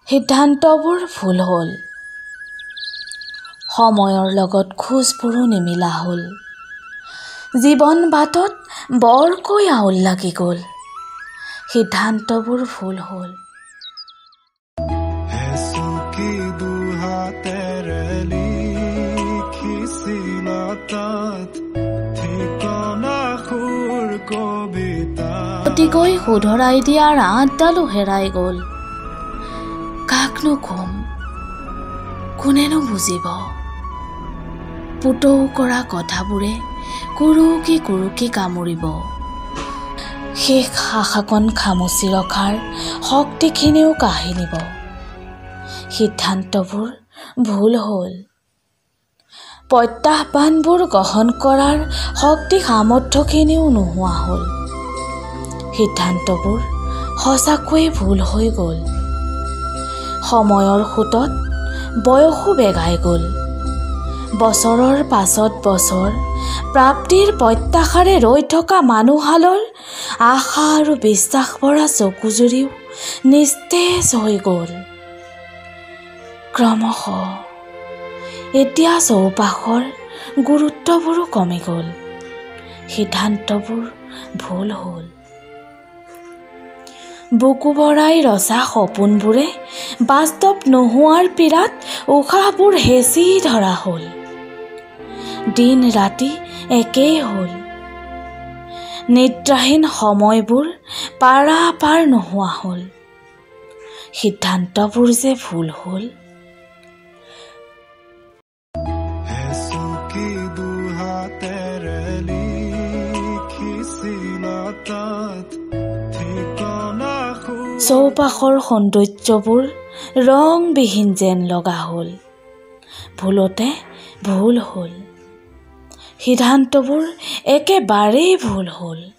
সিদ্ধান্তবোৰ ভুল হ'ল। সময়ৰ লগত খোজবোৰো নিমিলা হ'ল। জীৱন বাটত বৰকৈ আউল লাগি গ'ল। সিদ্ধান্তবোৰ ভুল হ'ল। অতিকৈ শুধৰাই দিয়াৰ আঠডালো হেৰাই গ'ল। কাকনো কম, কোনেনো বুজিব? পুতৌ কৰা কথাবোৰে কুৰুকি কামুৰিব। শেষ আশাকণ খামুচি ৰখাৰ শক্তিখিনিও কাঢ়ি নিব। সিদ্ধান্তবোৰ ভুল হ'ল। প্ৰত্যাহ্বানবোৰ গ্ৰহণ কৰাৰ শক্তি সামৰ্থ্যখিনিও নোহোৱা হ'ল। সিদ্ধান্তবোৰ সঁচাকৈয়ে ভুল হৈ গ'ল। সময়ৰ সোঁতত বয়সো বেগাই গ'ল। বছৰৰ পাছত বছৰ প্ৰাপ্তিৰ প্ৰত্যাশাৰে ৰৈ থকা মানুহহালৰ আশা আৰু বিশ্বাস ভৰা চকুজুৰিও নিস্তেজ হৈ গ'ল। ক্ৰমশ এতিয়া চৌপাশৰ গুৰুত্ববোৰো কমি গ'ল। সিদ্ধান্তবোৰ ভুল হ'ল। বুকু ভৰাই ৰচা সপোনবোৰে বাস্তৱ নোহোৱাৰ পীড়াত উশাহবোৰ হেঁচি ধৰা হ'ল। দিন ৰাতি একেই হ'ল। নিদ্ৰাহীন সময়বোৰ পাৰাপাৰ নোহোৱা হ'ল। সিদ্ধান্তবোৰ যে ভুল হ'ল। চৌপাশৰ সৌন্দৰ্যবোৰ ৰংবিহীন যেন লগা হ'ল। ভুলতে ভুল হ'ল। সিদ্ধান্তবোৰ একেবাৰেই ভুল হ'ল।